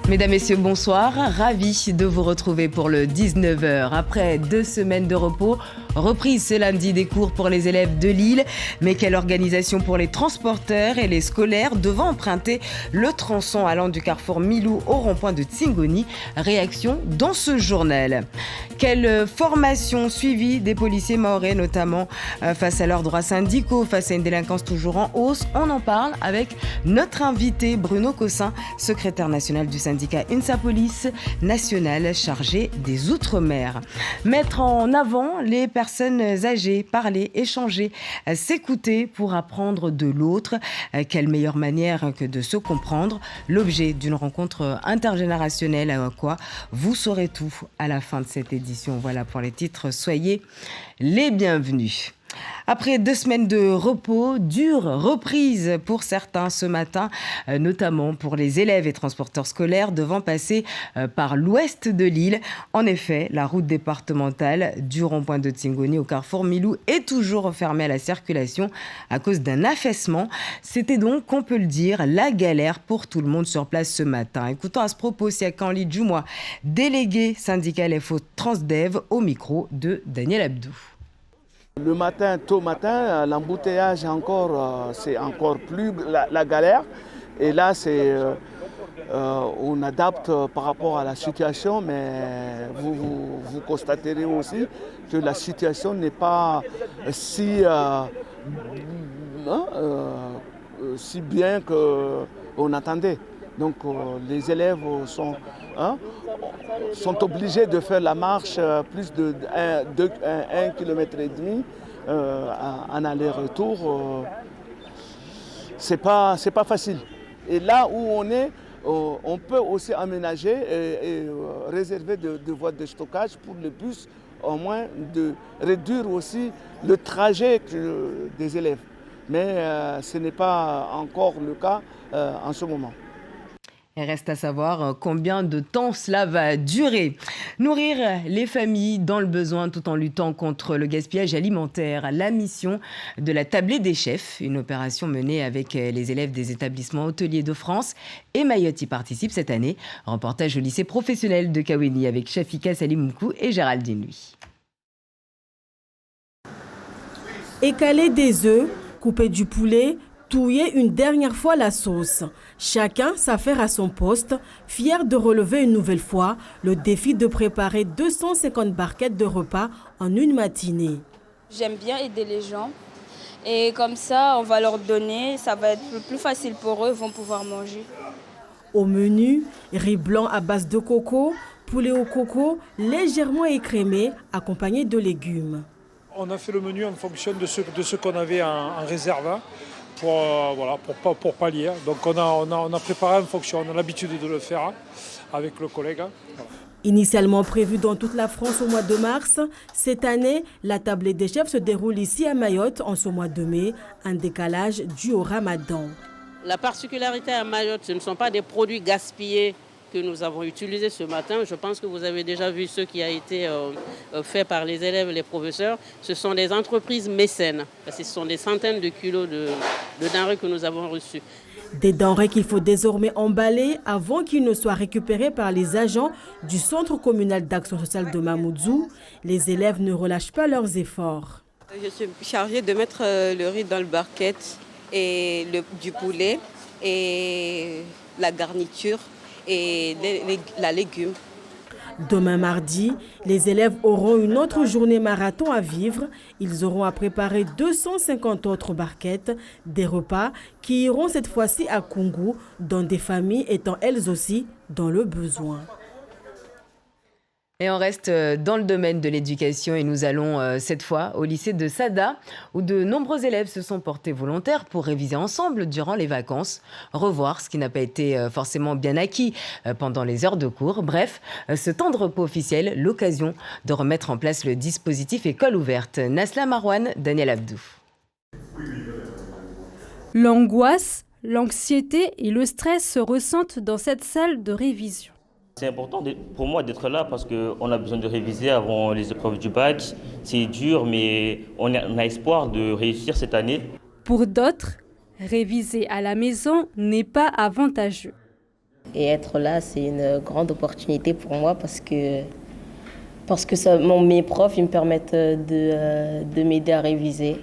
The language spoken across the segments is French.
Mesdames, Messieurs, bonsoir. Ravi de vous retrouver pour le 19h. Après 2 semaines de repos, reprise ce lundi des cours pour les élèves de Lille. Mais quelle organisation pour les transporteurs et les scolaires devant emprunter le tronçon allant du carrefour Milou au rond-point de Tsingoni. Réaction dans ce journal. Quelle formation suivie des policiers mahorais, notamment face à leurs droits syndicaux, face à une délinquance toujours en hausse. On en parle avec notre invité Bruno Cossin, secrétaire national du syndicat UNSA Police nationale chargé des Outre-mer. Mettre en avant les personnes âgées, parler, échanger, s'écouter pour apprendre de l'autre. Quelle meilleure manière que de se comprendre. L'objet d'une rencontre intergénérationnelle, à quoi vous saurez tout à la fin de cette édition. Voilà pour les titres, soyez les bienvenus. Après 2 semaines de repos, dure reprise pour certains ce matin, notamment pour les élèves et transporteurs scolaires devant passer par l'ouest de l'île. En effet, la route départementale du rond-point de Tsingoni au carrefour Milou est toujours fermée à la circulation à cause d'un affaissement. C'était donc, on peut le dire, la galère pour tout le monde sur place ce matin. Écoutons à ce propos Siakanli Djoumoua, délégué syndical FO Transdev, au micro de Daniel Abdou. Le matin, tôt matin, l'embouteillage c'est encore plus la galère. Et là, on adapte par rapport à la situation, mais vous constaterez aussi que la situation n'est pas si bien qu'on attendait. Donc les élèves sont obligés de faire la marche plus de 1,5 km en aller-retour. C'est pas facile. Et là où on est, on peut aussi aménager et réserver de voies de stockage pour le bus, au moins de réduire aussi le trajet des élèves. Mais ce n'est pas encore le cas en ce moment. Il reste à savoir combien de temps cela va durer. Nourrir les familles dans le besoin tout en luttant contre le gaspillage alimentaire. La mission de la tablée des chefs, une opération menée avec les élèves des établissements hôteliers de France. Et Mayotte y participe cette année. Reportage au lycée professionnel de Kaweni avec Shafika Salimoukou et Géraldine Lui. Écaler des œufs, couper du poulet, touiller une dernière fois la sauce. Chacun s'affaire à son poste, fier de relever une nouvelle fois le défi de préparer 250 barquettes de repas en une matinée. J'aime bien aider les gens et comme ça on va leur donner, ça va être plus facile pour eux, ils vont pouvoir manger. Au menu, riz blanc à base de coco, poulet au coco légèrement écrémé accompagné de légumes. On a fait le menu en fonction de ce qu'on avait en réserve. Pour pallier. Donc on a préparé en fonction, on a l'habitude de le faire avec le collègue. Initialement prévu dans toute la France au mois de mars, cette année, la tablée des chefs se déroule ici à Mayotte en ce mois de mai, un décalage dû au Ramadan. La particularité à Mayotte, ce ne sont pas des produits gaspillés que nous avons utilisés ce matin. Je pense que vous avez déjà vu ce qui a été fait par les élèves et les professeurs. Ce sont des entreprises mécènes. Ce sont des centaines de kilos de denrées que nous avons reçues. Des denrées qu'il faut désormais emballer avant qu'ils ne soient récupérés par les agents du Centre communal d'action sociale de Mamoudzou. Les élèves ne relâchent pas leurs efforts. Je suis chargée de mettre le riz dans le barquette et du poulet et la garniture et la légume. Demain mardi, les élèves auront une autre journée marathon à vivre. Ils auront à préparer 250 autres barquettes, des repas qui iront cette fois-ci à Koungou, dans des familles étant elles aussi dans le besoin. Et on reste dans le domaine de l'éducation et nous allons cette fois au lycée de Sada où de nombreux élèves se sont portés volontaires pour réviser ensemble durant les vacances, revoir ce qui n'a pas été forcément bien acquis pendant les heures de cours. Bref, ce temps de repos officiel, l'occasion de remettre en place le dispositif école ouverte. Nasla Marouane, Daniel Abdou. L'angoisse, l'anxiété et le stress se ressentent dans cette salle de révision. C'est important pour moi d'être là parce qu'on a besoin de réviser avant les épreuves du bac. C'est dur, mais on a espoir de réussir cette année. Pour d'autres, réviser à la maison n'est pas avantageux. Et être là, c'est une grande opportunité pour moi parce que mes profs ils me permettent de m'aider à réviser.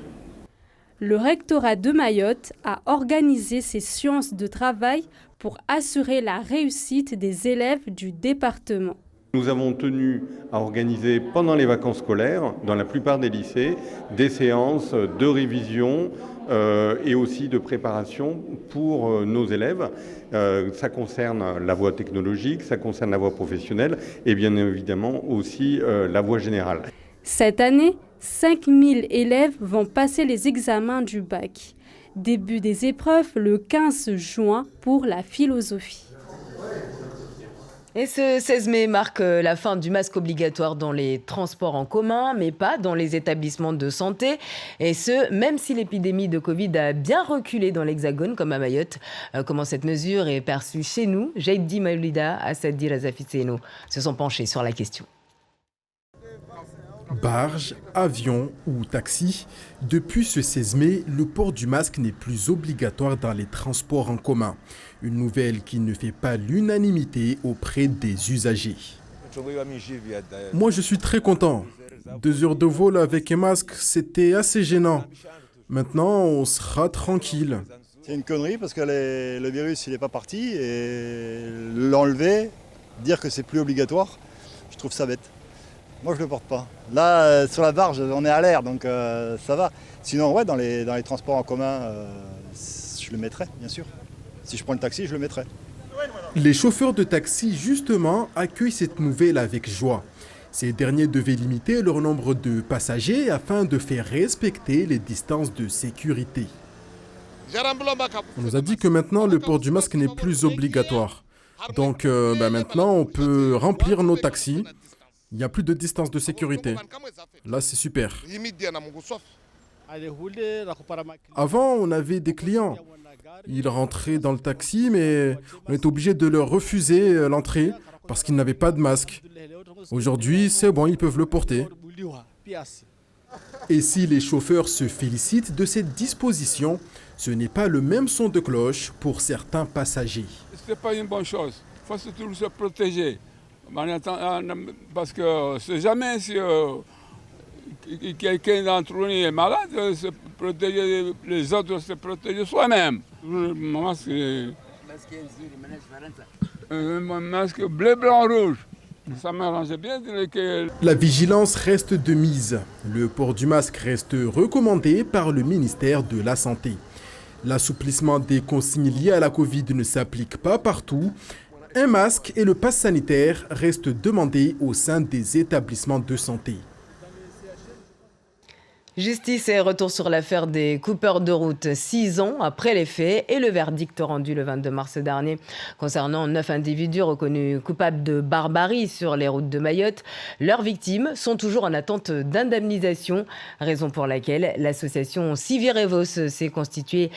Le rectorat de Mayotte a organisé ces séances de travail pour assurer la réussite des élèves du département. Nous avons tenu à organiser pendant les vacances scolaires, dans la plupart des lycées, des séances de révision et aussi de préparation pour nos élèves. Ça concerne la voie technologique, ça concerne la voie professionnelle et bien évidemment aussi la voie générale. Cette année, 5000 élèves vont passer les examens du bac. Début des épreuves le 15 juin pour la philosophie. Et ce 16 mai marque la fin du masque obligatoire dans les transports en commun, mais pas dans les établissements de santé. Et ce, même si l'épidémie de Covid a bien reculé dans l'Hexagone, comme à Mayotte. Comment cette mesure est perçue chez nous? Jeydi Maoulida, Assadi Razafitseno se sont penchés sur la question. Barge, avion ou taxi, depuis ce 16 mai, le port du masque n'est plus obligatoire dans les transports en commun. Une nouvelle qui ne fait pas l'unanimité auprès des usagers. Moi, je suis très content. 2 heures de vol avec un masque, c'était assez gênant. Maintenant, on sera tranquille. C'est une connerie parce que le virus, il n'est pas parti. Et l'enlever, dire que c'est plus obligatoire, je trouve ça bête. Moi, je ne le porte pas. Là, sur la barge, on est à l'air, donc ça va. Sinon, ouais, dans les transports en commun, je le mettrais, bien sûr. Si je prends le taxi, je le mettrais. Les chauffeurs de taxi, justement, accueillent cette nouvelle avec joie. Ces derniers devaient limiter leur nombre de passagers afin de faire respecter les distances de sécurité. On nous a dit que maintenant, le port du masque n'est plus obligatoire. Donc, maintenant, on peut remplir nos taxis. Il n'y a plus de distance de sécurité. Là, c'est super. Avant, on avait des clients. Ils rentraient dans le taxi, mais on est obligé de leur refuser l'entrée parce qu'ils n'avaient pas de masque. Aujourd'hui, c'est bon, ils peuvent le porter. Et si les chauffeurs se félicitent de cette disposition, ce n'est pas le même son de cloche pour certains passagers. Ce n'est pas une bonne chose. Il faut surtout se protéger. Parce que c'est jamais si quelqu'un d'entre nous est malade, se protéger les autres, se protéger soi-même. Un masque bleu, blanc, rouge. Ça m'arrange bien. La vigilance reste de mise. Le port du masque reste recommandé par le ministère de la Santé. L'assouplissement des consignes liées à la Covid ne s'applique pas partout. Un masque et le pass sanitaire restent demandés au sein des établissements de santé. Justice et retour sur l'affaire des coupeurs de route 6 ans après les faits et le verdict rendu le 22 mars dernier concernant 9 individus reconnus coupables de barbarie sur les routes de Mayotte. Leurs victimes sont toujours en attente d'indemnisation, raison pour laquelle l'association Civirevos s'est constituée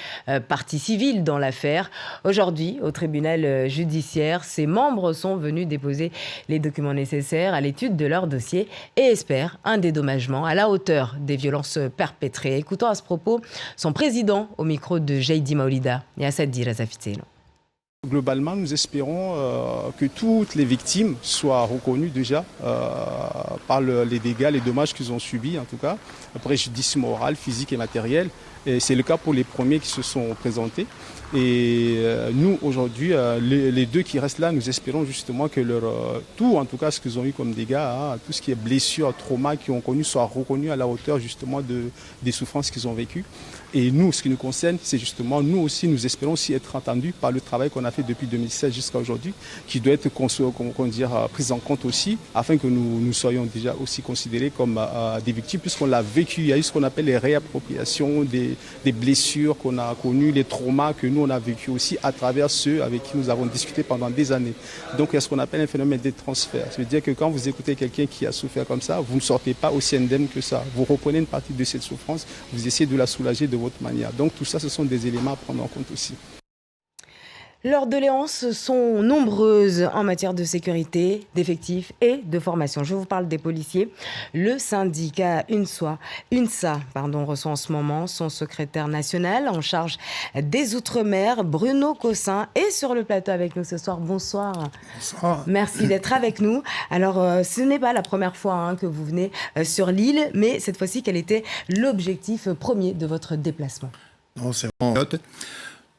partie civile dans l'affaire. Aujourd'hui, au tribunal judiciaire, ses membres sont venus déposer les documents nécessaires à l'étude de leur dossier et espèrent un dédommagement à la hauteur des violences perpétrées. Écoutons à ce propos son président au micro de Jeydi Maoulida et Assadi Razafitseno. Globalement, nous espérons que toutes les victimes soient reconnues déjà par les dégâts, les dommages qu'ils ont subis, en tout cas, préjudice moral, physique et matériel. Et c'est le cas pour les premiers qui se sont présentés. Et nous, aujourd'hui, les 2 qui restent là, nous espérons justement que tout, en tout cas, ce qu'ils ont eu comme dégâts, tout ce qui est blessures, traumas qu'ils ont connus, soit reconnu à la hauteur justement des souffrances qu'ils ont vécues. Et nous, ce qui nous concerne, c'est justement, nous aussi, nous espérons aussi être entendus par le travail qu'on a fait depuis 2016 jusqu'à aujourd'hui, qui doit être pris en compte aussi, afin que nous soyons déjà aussi considérés comme des victimes, puisqu'on l'a vécu. Il y a eu ce qu'on appelle les réappropriations des blessures qu'on a connues, les traumas que nous, on a vécu aussi à travers ceux avec qui nous avons discuté pendant des années. Donc, il y a ce qu'on appelle un phénomène de transfert. Ça veut dire que quand vous écoutez quelqu'un qui a souffert comme ça, vous ne sortez pas aussi indemne que ça. Vous reprenez une partie de cette souffrance, vous essayez de la soulager de votre manière. Donc tout ça, ce sont des éléments à prendre en compte aussi. Leurs doléances sont nombreuses en matière de sécurité, d'effectifs et de formation. Je vous parle des policiers. Le syndicat UNSA reçoit en ce moment son secrétaire national en charge des Outre-mer, Bruno Cossin, est sur le plateau avec nous ce soir. Bonsoir. Bonsoir. Merci d'être avec nous. Alors, ce n'est pas la première fois que vous venez sur l'île, mais cette fois-ci, quel était l'objectif premier de votre déplacement? Non, c'est vraiment...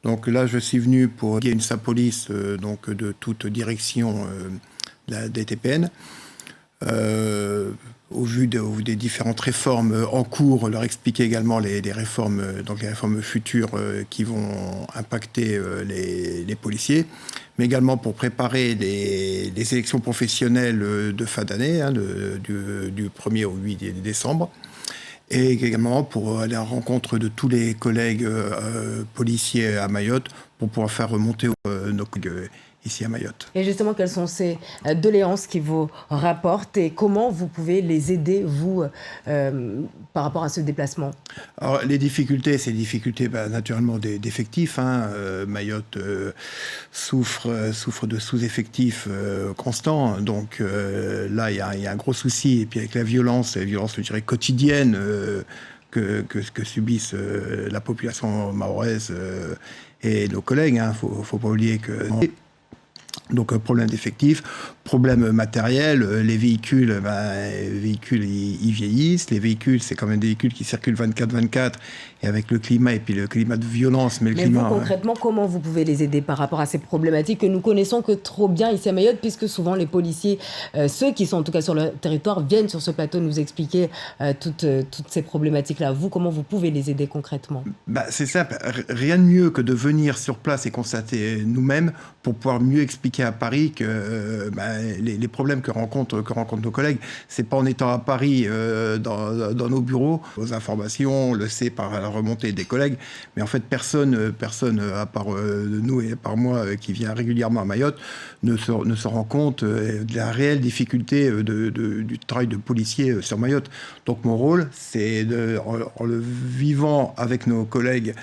Donc là, je suis venu pour guider une SAPOLIS donc de toute direction des TPN. Au vu des différentes réformes en cours, leur expliquer également les réformes futures qui vont impacter les policiers, mais également pour préparer les élections professionnelles de fin d'année, du 1er au 8 décembre. Et également pour aller à la rencontre de tous les collègues policiers à Mayotte pour pouvoir faire remonter nos collègues ici à Mayotte. Et justement, quelles sont ces doléances qui vous rapportent et comment vous pouvez les aider, vous, par rapport à ce déplacement? Alors, les difficultés, c'est les difficultés naturellement d'effectifs. Mayotte souffre de sous-effectifs constants. Donc là, il y a un gros souci. Et puis avec la violence, je dirais, quotidienne que subissent la population mahoraise et nos collègues. Faut pas oublier que... Donc problème d'effectifs, problème matériel, les véhicules, ils vieillissent. Les véhicules, c'est quand même des véhicules qui circulent 24/24 et avec le climat et puis le climat de violence. Mais vous, concrètement, comment vous pouvez les aider par rapport à ces problématiques que nous connaissons que trop bien ici à Mayotte, puisque souvent les policiers, ceux qui sont en tout cas sur le territoire, viennent sur ce plateau nous expliquer toutes ces problématiques-là. Vous, comment vous pouvez les aider concrètement? C'est simple, rien de mieux que de venir sur place et constater nous-mêmes pour pouvoir mieux expliquer à Paris que les problèmes que rencontrent nos collègues, c'est pas en étant à Paris dans nos bureaux, aux informations, on le sait par la remontée des collègues, mais en fait personne à part nous et à part moi qui vient régulièrement à Mayotte ne se rend compte de la réelle difficulté du travail de policier sur Mayotte. Donc mon rôle, c'est en le vivant avec nos collègues,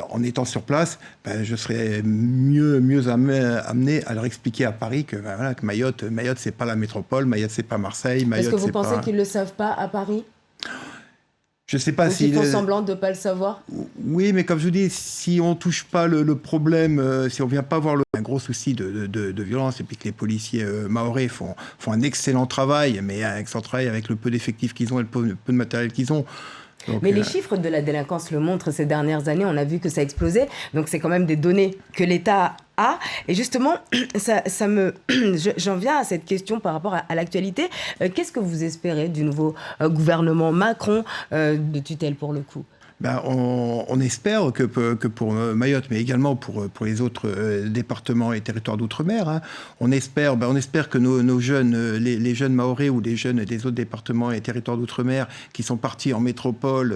en étant sur place, je serais mieux amené à leur expliquer à Paris que Mayotte, c'est pas la métropole, Mayotte, c'est pas Marseille. Est-ce que vous pensez qu'ils le savent pas à Paris? Je sais pas s'ils font semblant de ne pas le savoir. Oui, mais comme je vous dis, si on touche pas le problème, si on vient pas voir un gros souci de violence, et puis que les policiers mahorais font un excellent travail, mais un excellent travail avec le peu d'effectifs qu'ils ont et le peu de matériel qu'ils ont. Donc, mais les chiffres de la délinquance le montrent ces dernières années, on a vu que ça a explosé, donc c'est quand même des données que l'État a. Et justement, j'en viens à cette question par rapport à l'actualité. Qu'est-ce que vous espérez du nouveau gouvernement Macron de tutelle pour le coup? On espère que pour Mayotte, mais également pour les autres départements et territoires d'outre-mer, on espère que nos jeunes, les jeunes mahorais ou les jeunes des autres départements et territoires d'outre-mer qui sont partis en métropole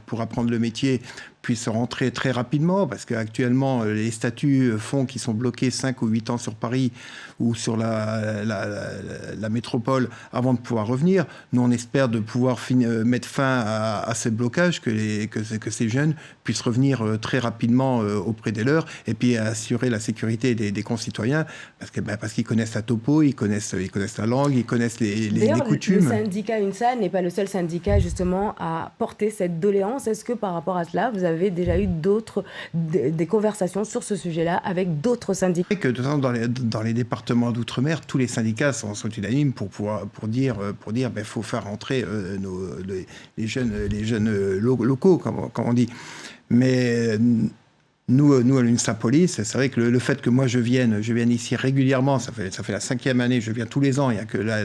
pour apprendre le métier puissent rentrer très rapidement, parce qu'actuellement, les statuts font qu'ils sont bloqués 5 ou 8 ans sur Paris ou sur la métropole avant de pouvoir revenir. Nous, on espère de pouvoir mettre fin à ce blocage, que ces jeunes puissent revenir très rapidement auprès des leurs, et puis assurer la sécurité des concitoyens, parce qu'ils connaissent la topo, ils connaissent la langue, ils connaissent les coutumes. Le syndicat UNSA n'est pas le seul syndicat justement à porter cette doléance. Est-ce que par rapport à cela, vous avez déjà eu des conversations sur ce sujet-là avec d'autres syndicats? Que de toute façon, dans les départements d'outre-mer, tous les syndicats sont unanimes pour dire faut faire rentrer les jeunes locaux, comme on dit. Mais nous à l'UNSA-Police, c'est vrai que le fait que moi je vienne ici régulièrement, ça fait la 5e année, je viens tous les ans, il y a que là,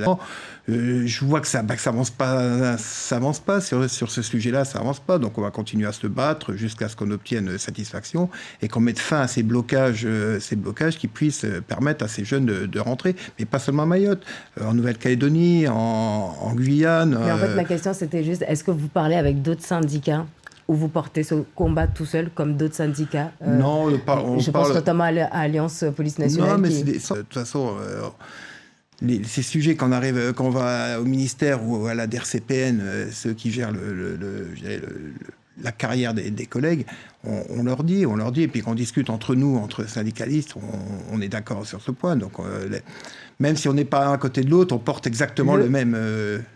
je vois que ça avance pas sur ce sujet-là, ça avance pas. Donc on va continuer à se battre jusqu'à ce qu'on obtienne satisfaction et qu'on mette fin à ces blocages qui puissent permettre à ces jeunes de rentrer, mais pas seulement à Mayotte, en Nouvelle-Calédonie, en Guyane. Mais en fait, ma question c'était juste, est-ce que vous parlez avec d'autres syndicats? Ou vous portez ce combat tout seul, comme d'autres syndicats? Non, je pense notamment à Alliance Police Nationale. Non, mais de toute façon, ces sujets, quand on va au ministère ou à la DRCPN, ceux qui gèrent la carrière des collègues, on leur dit, et puis quand on discute entre nous, entre syndicalistes, on est d'accord sur ce point. Donc, même si on n'est pas un côté de l'autre, on porte exactement le même...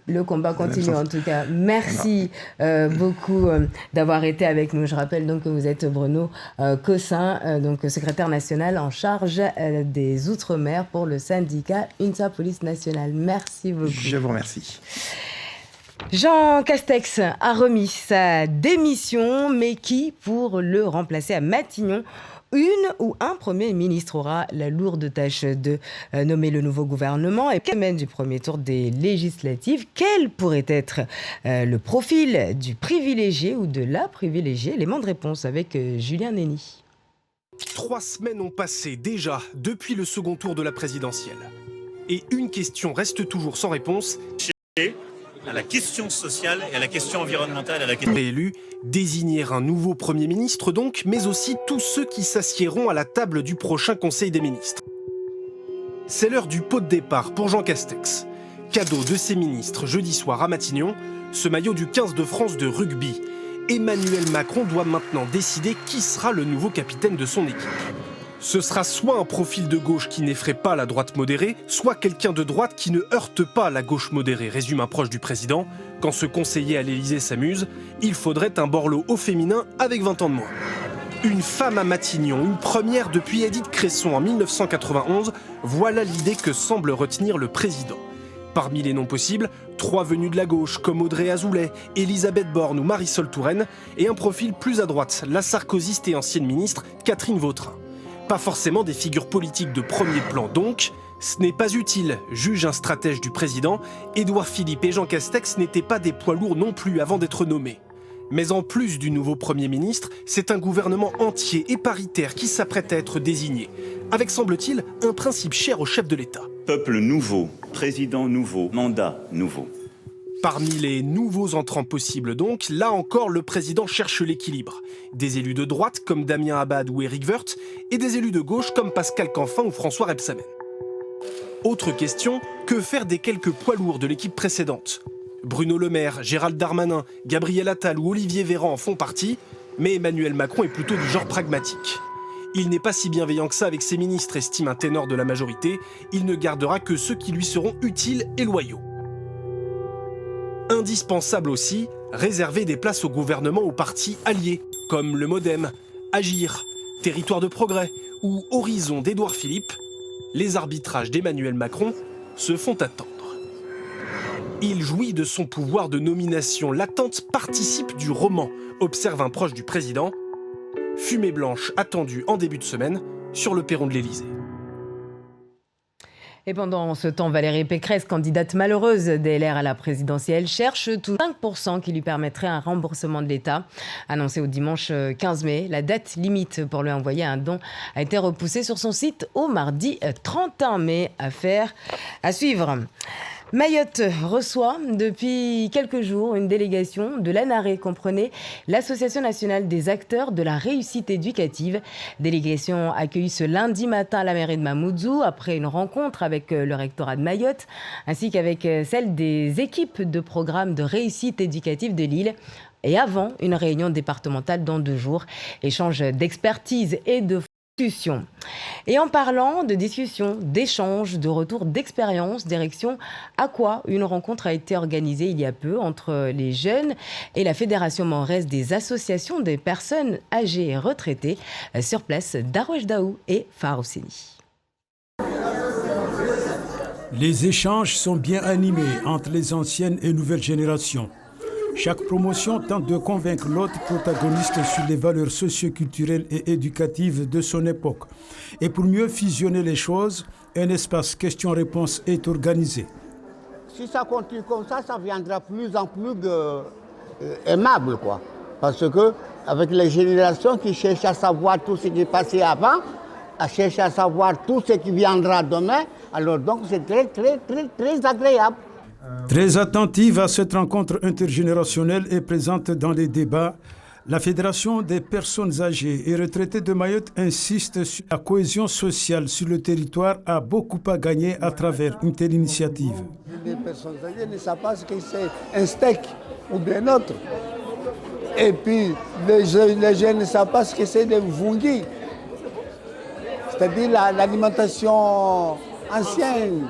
le combat continue en tout cas. Merci beaucoup d'avoir été avec nous. Je rappelle donc que vous êtes Bruno Cossin, donc secrétaire national en charge des Outre-mer pour le syndicat UNSA Police Nationale. Merci beaucoup. Je vous remercie. Jean Castex a remis sa démission, mais qui, pour le remplacer à Matignon, une ou un Premier ministre aura la lourde tâche de nommer le nouveau gouvernement et semaine du premier tour des législatives. Quel pourrait être le profil du privilégié ou de la privilégiée? Élément de réponse avec Julien Nény. 3 semaines ont passé déjà depuis le second tour de la présidentielle. Et une question reste toujours sans réponse. À la question sociale et à la question environnementale. Élu, désigner un nouveau Premier ministre donc, mais aussi tous ceux qui s'assiéront à la table du prochain Conseil des ministres. C'est l'heure du pot de départ pour Jean Castex. Cadeau de ses ministres jeudi soir à Matignon, ce maillot du 15 de France de rugby. Emmanuel Macron doit maintenant décider qui sera le nouveau capitaine de son équipe. Ce sera soit un profil de gauche qui n'effraie pas la droite modérée, soit quelqu'un de droite qui ne heurte pas la gauche modérée, résume un proche du président. Quand ce conseiller à l'Élysée s'amuse, il faudrait un Borloo au féminin avec 20 ans de moins. Une femme à Matignon, une première depuis Édith Cresson en 1991, voilà l'idée que semble retenir le président. Parmi les noms possibles, 3 venus de la gauche comme Audrey Azoulay, Elisabeth Borne ou Marisol Touraine, et un profil plus à droite, la sarkozyste et ancienne ministre Catherine Vautrin. Pas forcément des figures politiques de premier plan donc, ce n'est pas utile, juge un stratège du président. Édouard Philippe et Jean Castex n'étaient pas des poids lourds non plus avant d'être nommés. Mais en plus du nouveau Premier ministre, c'est un gouvernement entier et paritaire qui s'apprête à être désigné, avec semble-t-il un principe cher au chef de l'État. Peuple nouveau, président nouveau, mandat nouveau. Parmi les nouveaux entrants possibles donc, là encore le président cherche l'équilibre. Des élus de droite comme Damien Abad ou Éric Woerth et des élus de gauche comme Pascal Canfin ou François Rebsamen. Autre question, que faire des quelques poids lourds de l'équipe précédente? Bruno Le Maire, Gérald Darmanin, Gabriel Attal ou Olivier Véran en font partie, mais Emmanuel Macron est plutôt du genre pragmatique. Il n'est pas si bienveillant que ça avec ses ministres, estime un ténor de la majorité. Il ne gardera que ceux qui lui seront utiles et loyaux. Indispensable aussi, réserver des places au gouvernement aux partis alliés, comme le MoDem, Agir, Territoire de Progrès ou Horizon d'Édouard Philippe. Les arbitrages d'Emmanuel Macron se font attendre. Il jouit de son pouvoir de nomination. L'attente participe du roman, observe un proche du président. Fumée blanche attendue en début de semaine sur le perron de l'Élysée. Et pendant ce temps, Valérie Pécresse, candidate malheureuse des LR à la présidentielle, cherche tout 5% qui lui permettrait un remboursement de l'État. Annoncé au dimanche 15 mai, la date limite pour lui envoyer un don a été repoussée sur son site au mardi 31 mai. Affaire à suivre. Mayotte reçoit depuis quelques jours une délégation de l'ANARÉ, comprenez l'Association nationale des acteurs de la réussite éducative. Délégation accueillie ce lundi matin à la mairie de Mamoudzou après une rencontre avec le rectorat de Mayotte ainsi qu'avec celle des équipes de programme de réussite éducative de l'île. Et avant une réunion départementale dans 2 jours, échange d'expertise et de discussion. Et en parlant de discussion, d'échange, de retour d'expérience, direction à quoi une rencontre a été organisée il y a peu entre les jeunes et la Fédération mahoraise des associations des personnes âgées et retraitées. Sur place, Darwesh Daou et Farouseni. Les échanges sont bien animés entre les anciennes et nouvelles générations. Chaque promotion tente de convaincre l'autre protagoniste sur les valeurs socio-culturelles et éducatives de son époque. Et pour mieux fusionner les choses, un espace questions-réponses est organisé. Si ça continue comme ça viendra plus en plus aimable, quoi. Parce que avec les générations qui cherchent à savoir tout ce qui est passé avant, à chercher à savoir tout ce qui viendra demain, alors donc c'est très agréable. Très attentive à cette rencontre intergénérationnelle et présente dans les débats, la Fédération des personnes âgées et retraitées de Mayotte insiste sur la cohésion sociale sur le territoire a beaucoup à gagner à travers une telle initiative. Les personnes âgées ne savent pas ce que c'est un steak ou bien autre. Et puis, les jeunes ne savent pas ce que c'est des vungis. C'est-à-dire l'alimentation ancienne.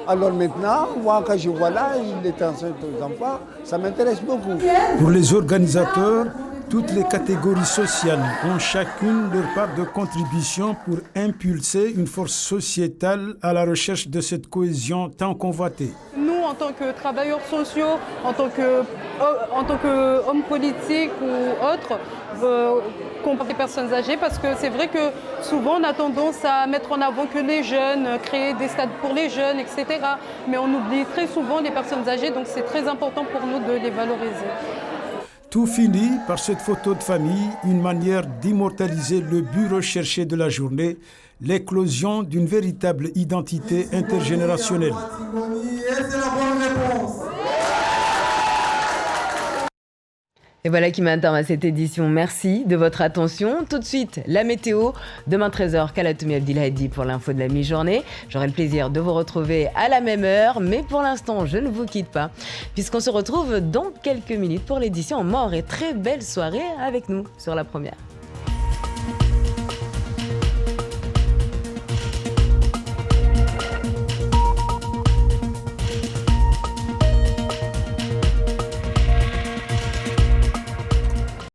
Alors maintenant, moi, quand je vois là, il est enceinte aux enfants, ça m'intéresse beaucoup. Pour les organisateurs, toutes les catégories sociales ont chacune leur part de contribution pour impulser une force sociétale à la recherche de cette cohésion tant convoitée. Nous, en tant que travailleurs sociaux, en tant qu'hommes politiques ou autres, contre les personnes âgées, parce que c'est vrai que souvent on a tendance à mettre en avant que les jeunes, créer des stades pour les jeunes, etc. Mais on oublie très souvent les personnes âgées, donc c'est très important pour nous de les valoriser. Tout finit par cette photo de famille, une manière d'immortaliser le but recherché de la journée, l'éclosion d'une véritable identité intergénérationnelle. Et voilà qui met un terme à cette édition. Merci de votre attention. Tout de suite, la météo. Demain 13h, Kalatoumi Abdelhadi pour l'info de la mi-journée. J'aurai le plaisir de vous retrouver à la même heure. Mais pour l'instant, je ne vous quitte pas, puisqu'on se retrouve dans quelques minutes pour l'édition en mort. Et très belle soirée avec nous sur La Première.